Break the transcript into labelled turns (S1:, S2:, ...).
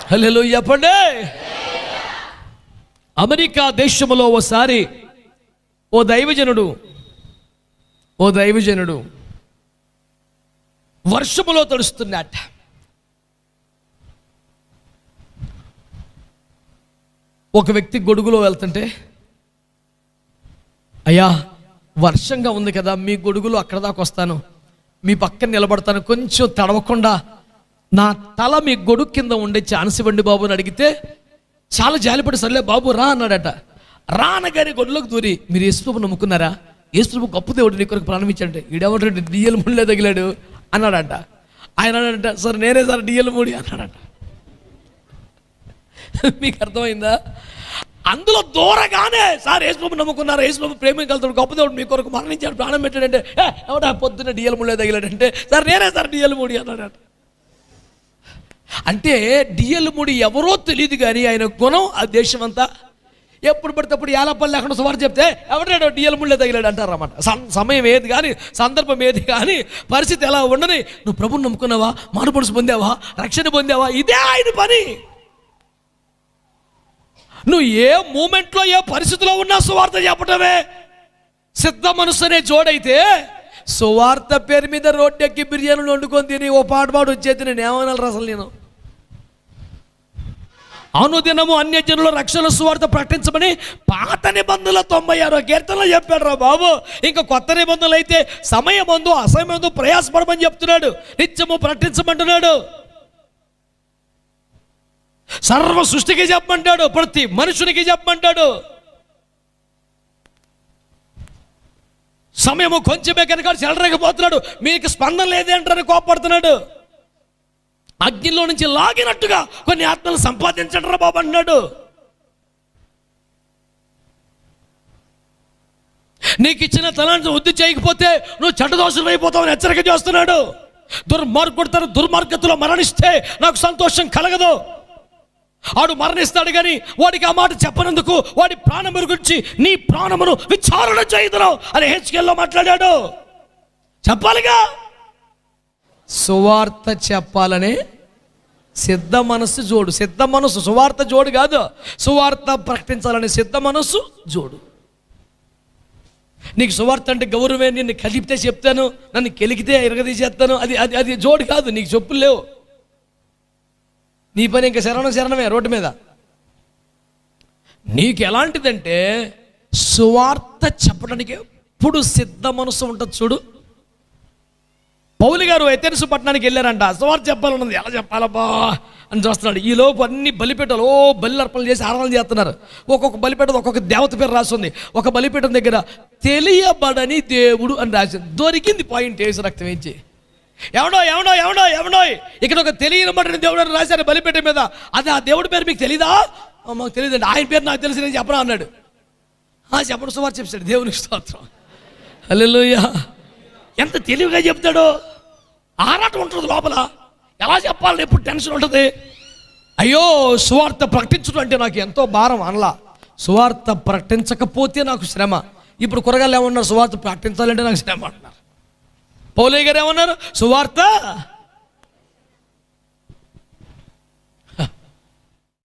S1: హల్లెలూయా చెప్పండి. అమెరికా దేశంలో ఓసారి ఓ దైవజనుడు వర్షములో తడుస్తున్నట్ట. ఒక వ్యక్తి గొడుగులో వెళ్తుంటే, అయ్యా వర్షంగా ఉంది కదా, మీ గొడుగులో అక్కడ దాకా వస్తాను, మీ పక్కన నిలబడతాను, కొంచెం తడవకుండా నా తల మీ గొడుగు కింద ఉండే ఛాన్స్ ఇవ్వండి బాబు అని అడిగితే చాలా జాలిపడి సర్లే బాబు రా అన్నాడట. రానగానే గొడ్లోకి దూరి, మీరు యేసుప్రభు నమ్ముకున్నారా? యేసుప్రభు గొప్ప దేవుడు, నీ కొరకు ప్రాణం ఇచ్చాడంటే. ఈడెవడంటే డిఎల్ ముళ్ళే తగిలాడు అన్నాడట. ఆయన అన్నాడంట, సార్ నేనే సార్ డిఎల్ ముడి అన్నాడట. మీకు అర్థమైందా? అందులో దూరగానే సార్ యేసుప్రభు నమ్ముకున్నారు, యేసుప్రభు ప్రేమికలుతాడు, గొప్ప దేవుడు, మీ కొరకు మరణించాడు, ప్రాణం పెట్టాడంటే. ఎవడా పొద్దున్న డిఎల్ ముళ్ళే తగిలాడంటే, సార్ నేనే సార్ డిఎల్ ముడి అన్నాడట. అంటే డిఎల్ ముడి ఎవరో తెలియదు కానీ ఆయన గుణం ఆ దేశం అంతా. ఎప్పుడు పడితే అప్పుడు ఏలపల్లి లేకుండా సువార్త చెప్తే ఎవడాడో డిఎల్ ముళ్ళే తగిలాడు అంటారు అన్నమాట. సమయం ఏది కానీ, సందర్భం ఏది కానీ, పరిస్థితి ఎలా ఉండని, నువ్వు ప్రభుని నమ్ముకున్నావా, మారుపడుసు పొందావా, రక్షణ పొందావా, ఇదే ఆయన పని. నువ్వు ఏ మూమెంట్లో ఏ పరిస్థితిలో ఉన్నా సువార్త చెప్పటమే. సిద్ధ మనసు అనే జోడైతే సువార్త పేరు మీద రోడ్డెక్కి బిర్యానీలు వండుకొని తిని ఓ పాటు వచ్చేది నేను ఏమనాలి అసలు? నేను అనుదినము అన్యజనుల రక్షణ సువార్త ప్రకటించమని పాత నిబంధనల 96వ కీర్తనలో చెప్పాడు రా బాబు. ఇంకా కొత్త నిబంధనలు అయితే సమయమందు అసమయమందు ప్రయాసపడమని చెప్తున్నాడు, నిత్యము ప్రకటించమంటున్నాడు. సర్వ సృష్టికి చెప్పమంటాడు, ప్రతి మనుషునికి చెప్పమంటాడు. సమయము కొంచెమే కనుక చెలరేకపోతున్నాడు, మీకు స్పందన లేదే అంటారని కోపడుతున్నాడు. అగ్నిలో నుంచి లాగినట్టుగా కొన్ని ఆత్మలు సంపాదించండి రా బాబు అన్నాడు. నీకు ఇచ్చిన తలాన్ని వృద్ధి చేయకపోతే నువ్వు చెడ్డదోషులు అయిపోతావని హెచ్చరిక చేస్తున్నాడు. దుర్మార్గుడు తన దుర్మార్గతలో మరణిస్తే నాకు సంతోషం కలగదు. వాడు మరణిస్తాడు కానీ వాడికి ఆ మాట చెప్పనందుకు వాడి ప్రాణం గురించి నీ ప్రాణమును విచారణ చేయదును అని హెచ్కేల్లో మాట్లాడాడు. చెప్పాలిగా. సువార్త చెప్పాలనే సిద్ధ మనస్సు జోడు. సిద్ధ మనస్సు, సువార్త జోడు కాదు, సువార్త ప్రకటించాలనే సిద్ధ మనస్సు జోడు. నీకు సువార్త అంటే గౌరవమే, నిన్ను కలిపితే చెప్తాను, నన్ను కెలికితే ఎరగదీసేస్తాను, అది అది అది జోడు కాదు. నీకు చెప్పులు లేవు, నీ పని ఇంకా శరణమే రోడ్డు మీద. నీకు ఎలాంటిదంటే సువార్త చెప్పడానికి ఎప్పుడు సిద్ధ మనసు ఉంటుంది. చూడు, పౌలు గారు ఎథెన్సు పట్టణానికి వెళ్ళారంట. సువార్త చెప్పాలన్నది, ఎలా చెప్పాలబ్బా అని చూస్తున్నాడు. ఈ లోపు అన్ని బలిపీఠాలు బలి అర్పణలు చేసి ఆరాధన చేస్తున్నారు. ఒక్కొక్క బలిపీఠం ఒక్కొక్క దేవత పేరు రాస్తుంది. ఒక బలిపీఠం దగ్గర తెలియబడని దేవుడు అని రాసింది. దొరికింది పాయింట్, వేసి రక్తం వేయించి ఎవడో ఎవడో ఎవడో ఎవడో ఇక్కడ ఒక తెలియబడిన దేవుడు అని రాశారు బలిపీఠం మీద. అది ఆ దేవుడి పేరు మీకు తెలీదా? మాకు తెలియదండి. ఆయన పేరు నాకు తెలిసి నేను చెప్పరా అన్నాడు. చెప్పడు, సువార్త చెప్పాడు. దేవునికి స్తోత్రం, హల్లెలూయా. ఎంత తెలివిగా చెప్తాడో. ఆరాటం ఉంటుంది లోపల, ఎలా చెప్పాలని ఎప్పుడు టెన్షన్ ఉంటుంది. అయ్యో సువార్త ప్రకటించడం అంటే నాకు ఎంతో భారం అనలా. సువార్త ప్రకటించకపోతే నాకు శ్రమ. ఇప్పుడు కూరగాయలు ఏమన్నారు? సువార్త ప్రకటించాలంటే నాకు శ్రమ అంటున్నారు. పౌలయ్య గారు ఏమన్నారు? సువార్త